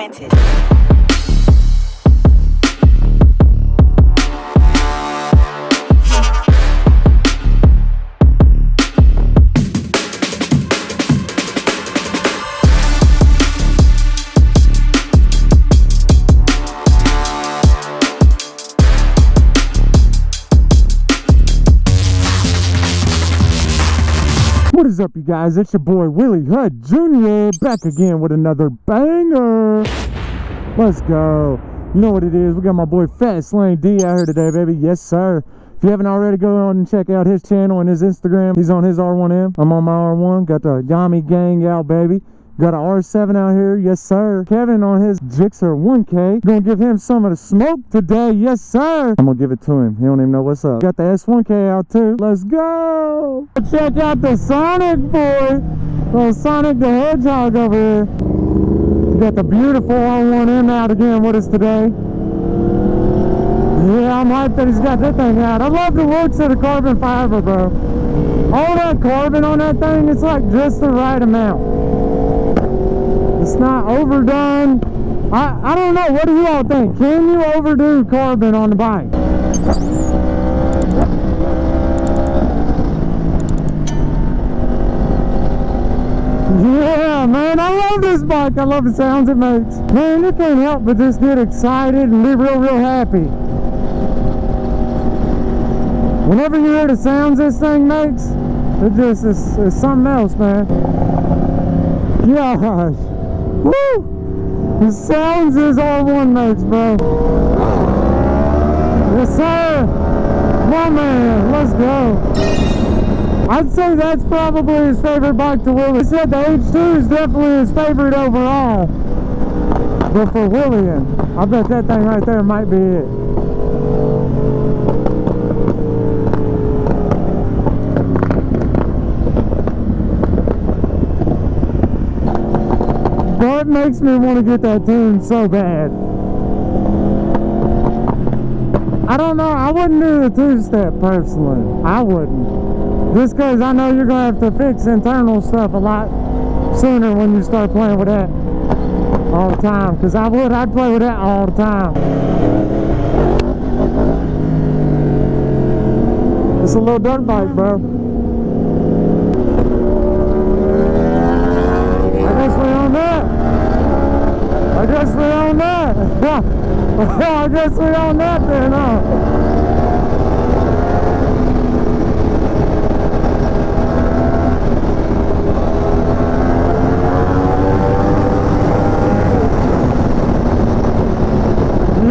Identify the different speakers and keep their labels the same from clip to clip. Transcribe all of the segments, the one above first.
Speaker 1: planted.
Speaker 2: What is up, you guys? It's your boy Willie Hudd Jr. back again with another banger. Let's go. You know what it is. We got my boy Fast Lane D out here today, baby. Yes, sir. If you haven't already, go on and check out his channel and his Instagram. He's on his R1M. I'm on my R1. Got the Yamaha gang out, baby. Got an R7 out here, yes sir. Kevin on his Gixxer 1K. Gonna give him some of the smoke today, yes sir. I'm gonna give it to him. He don't even know what's up. Got the S1K out too. Let's go. Check out the Sonic boy. Little Sonic the Hedgehog over here. Got the beautiful R1M out again with us today. Yeah, I'm hyped that he's got that thing out. I love the looks of the carbon fiber, bro. All that carbon on that thing, it's like just the right amount. It's not overdone. I don't know. What do you all think? Can you overdo carbon on the bike? Yeah, man. I love this bike. I love the sounds it makes. Man, you can't help but just get excited and be real happy. Whenever you hear the sounds this thing makes, it just it's something else, man. Gosh. Woo! The sounds this R1 makes, bro. Yes, sir. My man, let's go. I'd say that's probably his favorite bike to Willie. He said the H2 is definitely his favorite overall. But for Willian, I bet that thing right there might be it. That makes me want to get that tune so bad. I don't know, I wouldn't do the two-step personally. I wouldn't. Just because I know you're going to have to fix internal stuff a lot sooner when you start playing with that all the time. Because I'd play with that all the time. It's a little dirt bike, bro. I guess we own that. I guess we own that. I guess we own that then, huh?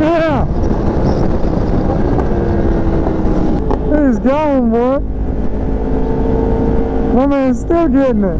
Speaker 2: Yeah. He's going, boy. My man's still getting it.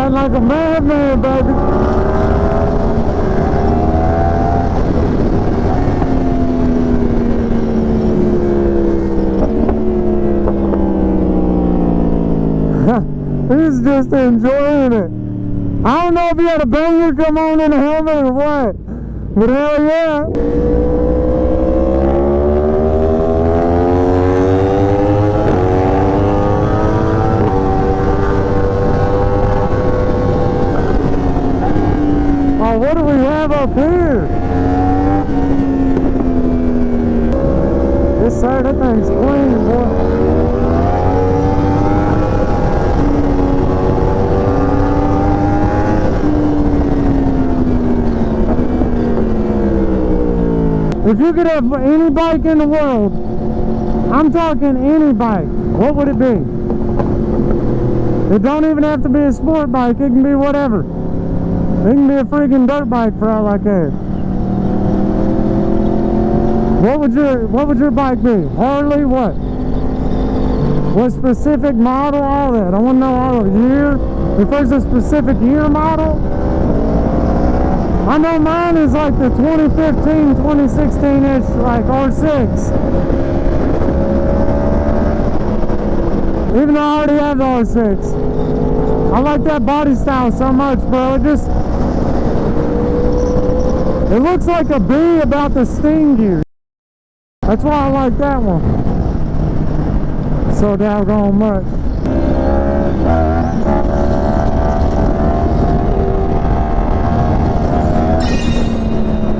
Speaker 2: Like a madman, baby. He's just enjoying it. I don't know if he had a banger come on in a helmet or what, but hell yeah. What do we have up here? Yes, sir, that thing's clean, boy. If you could have any bike in the world, I'm talking any bike, what would it be? It don't even have to be a sport bike, it can be whatever. It can be a freaking dirt bike for all I care. What would your bike be? Harley, what? What specific model, all that? I want to know all of the year. If there's a specific year model, I know mine is like the 2015, 2016-ish, like R6. Even though I already have the R6. I like that body style so much, bro. It looks like a bee about to sting you. That's why I like that one so doggone much.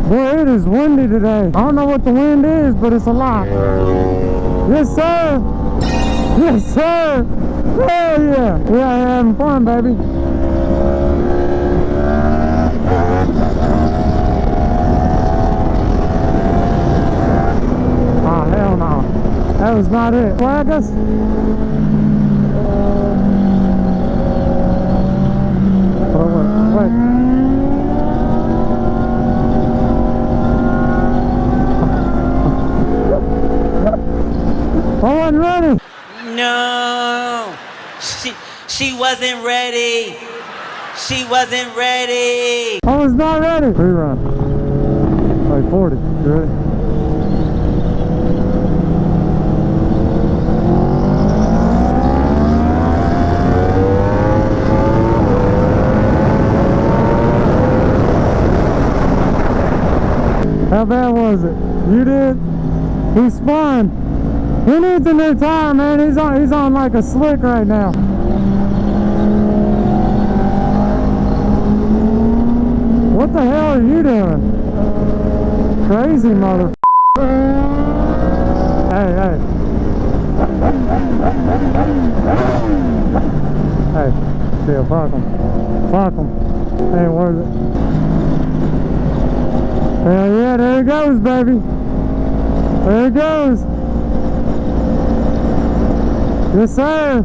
Speaker 2: Boy, it is windy today. I don't know what the wind is, but it's a lot. Yes, sir. Yes, sir. Hell yeah. We are having fun, baby. Oh, hell no. That was not it. Well, I guess... Oh, wait. I wasn't ready.
Speaker 1: No, she wasn't ready. She wasn't ready.
Speaker 2: I was not ready. Pre-run. Like 40. You ready? How bad was it? You did? He spun. He needs a new tire, man. He's on like a slick right now. What the hell are you doing? Crazy mother. Hey. Hey, still fuck him. Fuck him. Ain't worth it. Hell yeah, there it goes, baby. There it goes. Yes, sir.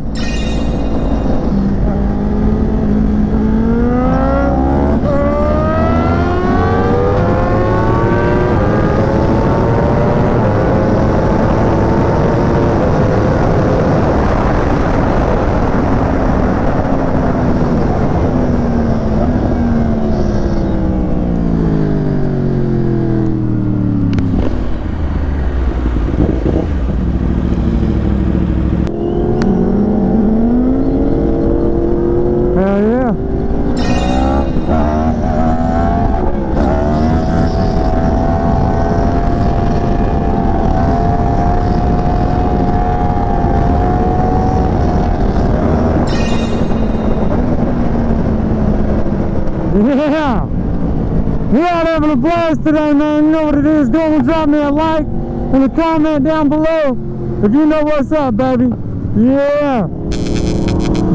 Speaker 2: Yeah, we out having a blast today, man. You know what it is. Go and drop me a like and a comment down below if you know what's up, baby. Yeah,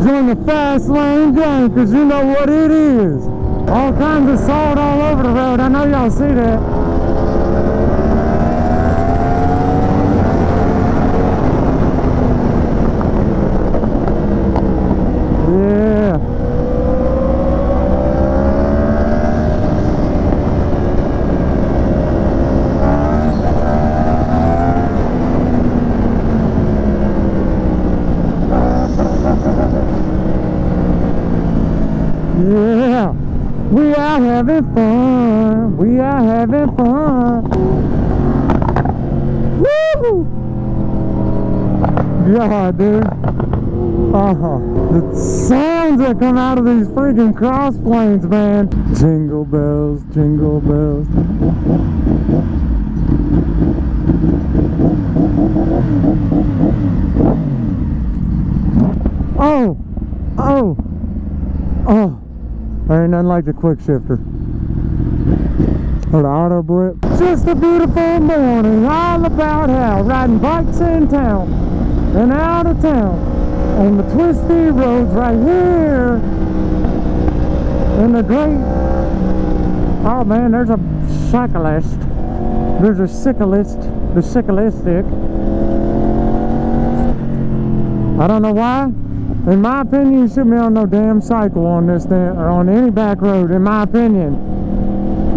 Speaker 2: join the fast lane gang, because you know what it is. All kinds of salt all over the road. I know y'all see that. Yeah, we are having fun. We are having fun. Woo! God, dude. The sounds that come out of these freaking cross planes, man. Jingle bells, jingle bells. Oh. There ain't nothing like the quick shifter. Or the auto blip. Just a beautiful morning, all about how riding bikes in town and out of town on the twisty roads right here in the great. Oh man, there's a cyclist. There's a cyclist. The cyclistic. I don't know why. In my opinion, you shouldn't be on no damn cycle on this thing, or on any back road, in my opinion.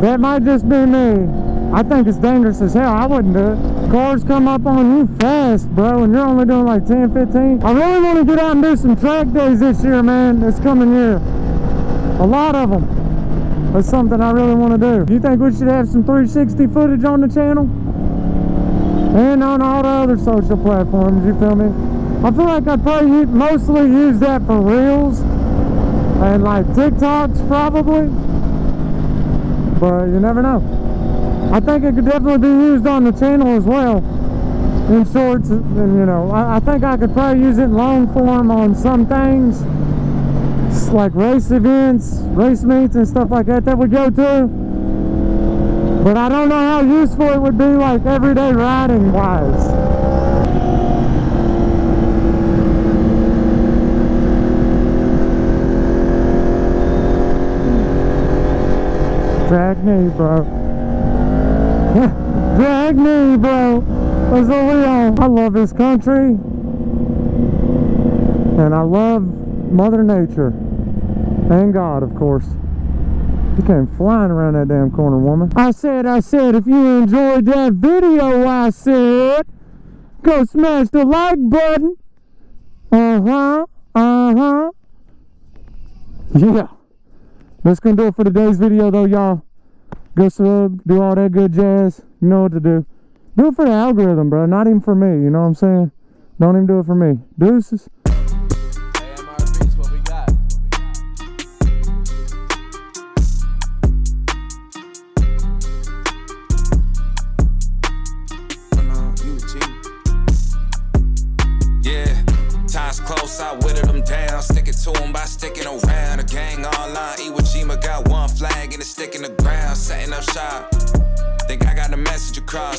Speaker 2: That might just be me. I think it's dangerous as hell. I wouldn't do it. Cars come up on you fast, bro, and you're only doing like 10, 15. I really want to get out and do some track days this year, man, this coming year. A lot of them. That's something I really want to do. Do you think we should have some 360 footage on the channel? And on all the other social platforms, you feel me? I feel like I'd probably mostly use that for reels and like TikToks probably, but you never know. I think it could definitely be used on the channel as well in shorts, and you know, I think I could probably use it in long form on some things, like race events, race meets and stuff like that we go to, but I don't know how useful it would be like everyday riding wise. Drag me, bro. Drag me, bro. That's what we on. I love this country. And I love Mother Nature. And God, of course. You came flying around that damn corner, woman. I said, if you enjoyed that video, I said, go smash the like button. Yeah. That's gonna do it for today's video though, y'all. Go sub, do all that good jazz. You know what to do. Do it for the algorithm, bro. Not even for me, you know what I'm saying? Don't even do it for me. Deuces.
Speaker 3: What we got? Yeah, time's close, I whittled them down. Sticking to them by sticking around. A gang online, Iwo Jima got one flag and it's sticking the ground. Setting up shop, think I got a message across.